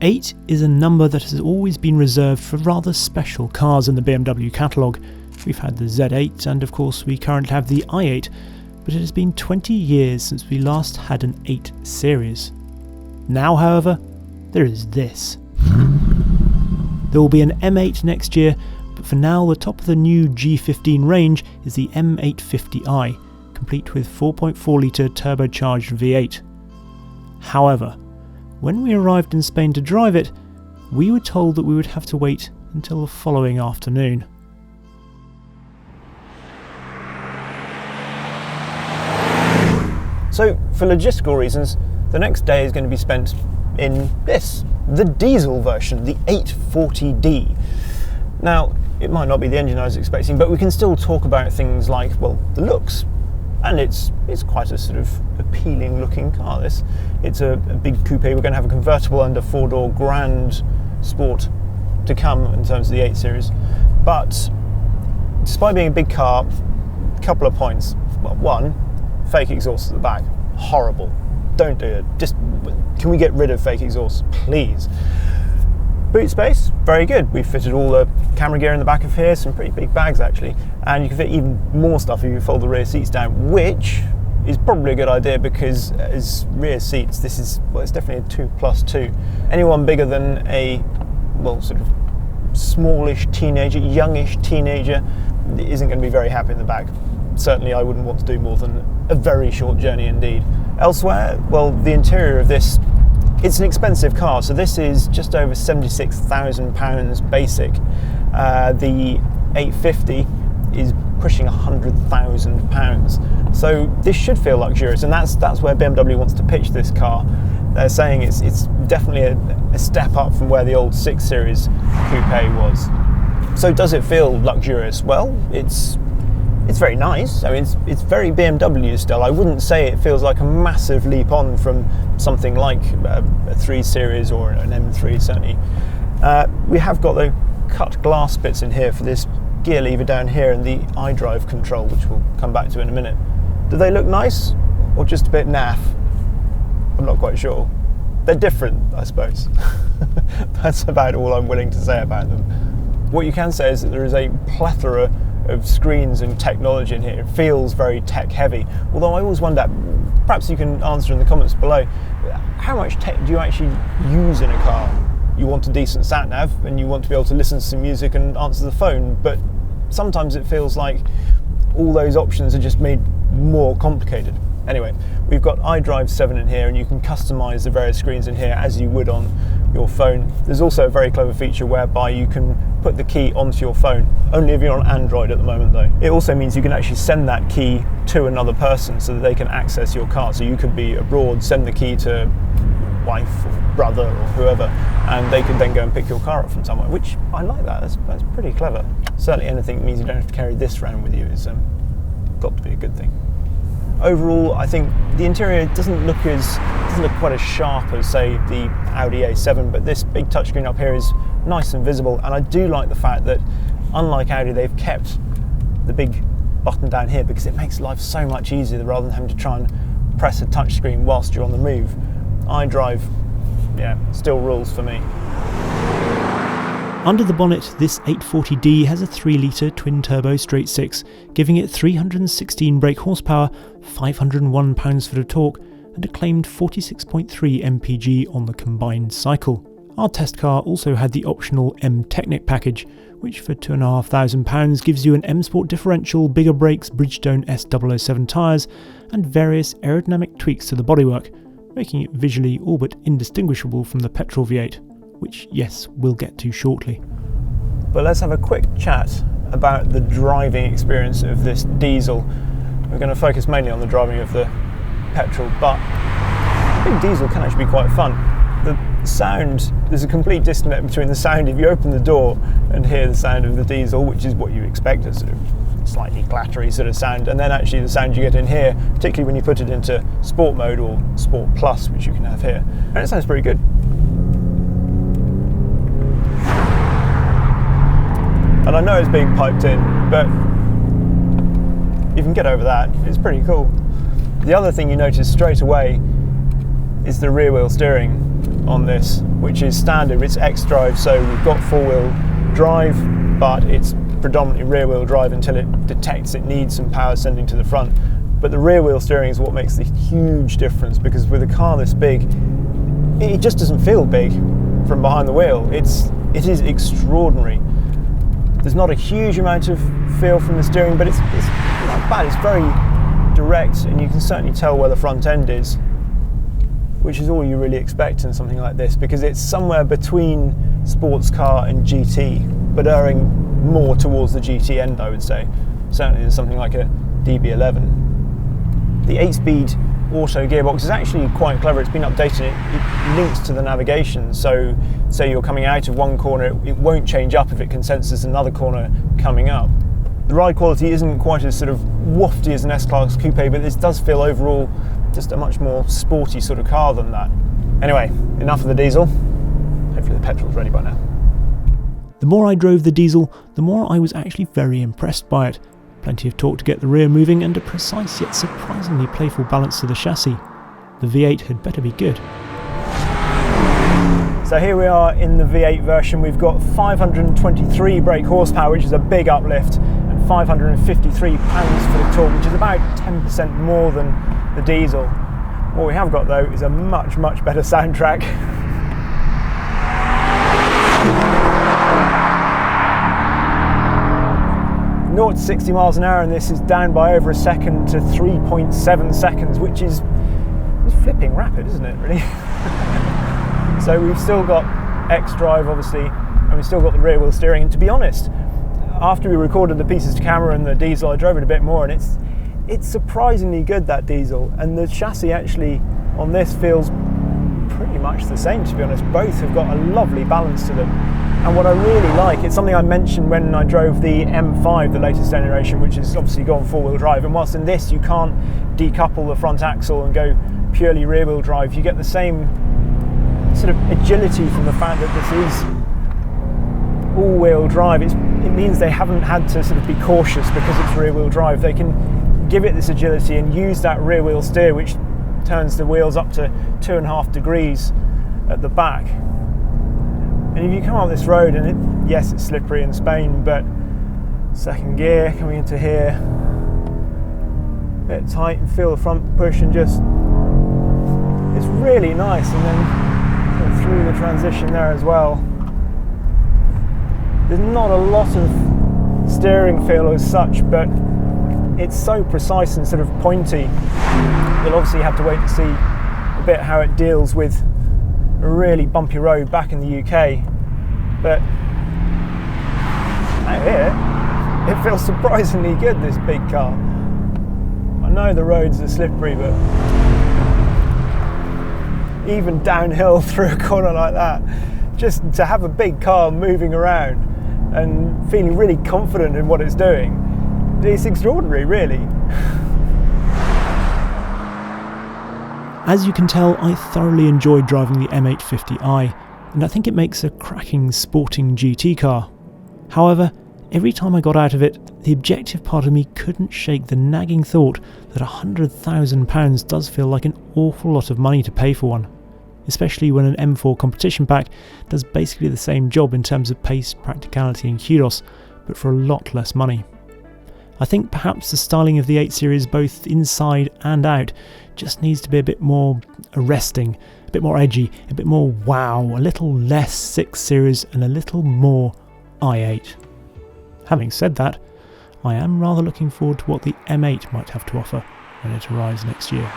8 is a number that has always been reserved for rather special cars in the BMW catalogue. We've had the Z8 and of course we currently have the i8, but it has been 20 years since we last had an 8 Series. Now, however, there is this. There will be an M8 next year, but for now the top of the new G15 range is the M850i, complete with 4.4 litre turbocharged V8. However, when we arrived in Spain to drive it, we were told that we would have to wait until the following afternoon. So, for logistical reasons, the next day is going to be spent in this, the diesel version, the 840D. Now, it might not be the engine I was expecting, but we can still talk about things like, well, the looks. And it's quite a sort of appealing looking car, this. It's a big coupe. We're going to have a convertible under 4-door Grand Sport to come in terms of the 8 Series. But despite being a big car, a couple of points. Well, one, fake exhaust at the back. Horrible. Don't do it. Just, can we get rid of fake exhaust, please? Boot space, very good. We've fitted all the camera gear in the back of here, some pretty big bags actually, and you can fit even more stuff if you fold the rear seats down, which is probably a good idea because as rear seats, this is, well, it's definitely a 2+2. Anyone bigger than a, well, sort of smallish teenager, youngish teenager isn't going to be very happy in the back. Certainly I wouldn't want to do more than a very short journey indeed. Elsewhere, well, the interior of this, it's an expensive car, so this is just over £76,000 basic. The 850 is pushing £100,000. So this should feel luxurious, and that's where BMW wants to pitch this car. They're saying it's definitely a step up from where the old 6 Series coupe was. So does it feel luxurious? Well, it's very nice. I mean, it's very BMW still. I wouldn't say it feels like a massive leap on from something like a 3 Series or an M3, certainly. We have got the cut glass bits in here for this gear lever down here and the iDrive control, which we'll come back to in a minute. Do they look nice or just a bit naff? I'm not quite sure. They're different, I suppose. That's about all I'm willing to say about them. What you can say is that there is a plethora of screens and technology in here. It feels very tech heavy, although I always wonder, perhaps you can answer in the comments below, how much tech do you actually use in a car? You want a decent sat nav and you want to be able to listen to some music and answer the phone, but sometimes it feels like all those options are just made more complicated. Anyway, we've got iDrive 7 in here and you can customize the various screens in here as you would on your phone. There's also a very clever feature whereby you can put the key onto your phone, only if you're on Android at the moment though. It also means you can actually send that key to another person so that they can access your car. So you could be abroad, send the key to wife or brother or whoever, and they could then go and pick your car up from somewhere, which I like that. That's pretty clever. Certainly anything that means you don't have to carry this around with you is got to be a good thing. Overall, I think the interior doesn't look quite as sharp as, say, the Audi A7, but this big touchscreen up here is nice and visible, and I do like the fact that, unlike Audi, they've kept the big button down here because it makes life so much easier rather than having to try and press a touchscreen whilst you're on the move. iDrive, yeah, still rules for me. Under the bonnet, this 840D has a 3-litre twin-turbo straight-six, giving it 316 brake horsepower, 501 pounds-foot of torque, and a claimed 46.3 mpg on the combined cycle. Our test car also had the optional M-Technic package, which for £2,500 gives you an M-Sport differential, bigger brakes, Bridgestone S007 tyres, and various aerodynamic tweaks to the bodywork, making it visually all but indistinguishable from the petrol V8. Which, yes, we'll get to shortly. But let's have a quick chat about the driving experience of this diesel. We're going to focus mainly on the driving of the petrol, but I think diesel can actually be quite fun. The sound, there's a complete disconnect between the sound if you open the door and hear the sound of the diesel, which is what you expect, a sort of slightly clattery sort of sound, and then actually the sound you get in here, particularly when you put it into sport mode or sport plus, which you can have here, and it sounds pretty good. And I know it's being piped in, but you can get over that. It's pretty cool. The other thing you notice straight away is the rear wheel steering on this. which is standard. It's X-Drive, so we've got four-wheel drive, but it's predominantly rear-wheel drive until it detects it needs some power sending to the front. But the rear-wheel steering is what makes the huge difference, because with a car this big, it just doesn't feel big from behind the wheel. It is extraordinary. There's not a huge amount of feel from the steering, but it's not bad. It's very direct, and you can certainly tell where the front end is, which is all you really expect in something like this, because it's somewhere between sports car and GT, but erring more towards the GT end, I would say. Certainly in something like a DB11. The 8-speed auto gearbox is actually quite clever. It's been updated. It links to the navigation, so say you're coming out of one corner, it won't change up if it can sense there's another corner coming up. The ride quality isn't quite as sort of wafty as an S-Class coupe, but this does feel overall just a much more sporty sort of car than that. Anyway, enough of the diesel. Hopefully the petrol's ready by now. The more I drove the diesel, the more I was actually very impressed by it. Plenty of torque to get the rear moving and a precise yet surprisingly playful balance to the chassis. The V8 had better be good. So here we are in the V8 version. We've got 523 brake horsepower, which is a big uplift, and 553 pounds for the torque, which is about 10% more than the diesel. What we have got though is a much better soundtrack. 0 to 60 miles an hour, and this is down by over a second to 3.7 seconds, which is flipping rapid, isn't it, really? So we've still got X-Drive, obviously, and we've still got the rear wheel steering. And to be honest, after we recorded the pieces to camera and the diesel, I drove it a bit more, and it's surprisingly good, that diesel. And the chassis actually on this feels pretty much the same, to be honest. Both have got a lovely balance to them. And what I really like, it's something I mentioned when I drove the M5, the latest generation, which has obviously gone four-wheel drive. And whilst in this you can't decouple the front axle and go purely rear-wheel drive, you get the same sort of agility from the fact that this is all-wheel drive. It means they haven't had to sort of be cautious because it's rear-wheel drive. They can give it this agility and use that rear-wheel steer, which turns the wheels up to 2.5 degrees at the back. And if you come up this road, and yes, it's slippery in Spain, but second gear coming into here, a bit tight, and feel the front push, and just, it's really nice. And then through the transition there as well, there's not a lot of steering feel as such, but it's so precise and sort of pointy. You'll obviously have to wait to see a bit how it deals with a really bumpy road back in the UK, but out here it feels surprisingly good, this big car. I know the roads are slippery, but even downhill through a corner like that, just to have a big car moving around and feeling really confident in what it's doing, it's extraordinary, really. As you can tell, I thoroughly enjoyed driving the M850i, and I think it makes a cracking sporting GT car. However, every time I got out of it, the objective part of me couldn't shake the nagging thought that £100,000 does feel like an awful lot of money to pay for one, especially when an M4 competition pack does basically the same job in terms of pace, practicality and kudos, but for a lot less money. I think perhaps the styling of the 8 Series, both inside and out, just needs to be a bit more arresting, a bit more edgy, a bit more wow, a little less 6 Series and a little more i8. Having said that, I am rather looking forward to what the M8 might have to offer when it arrives next year.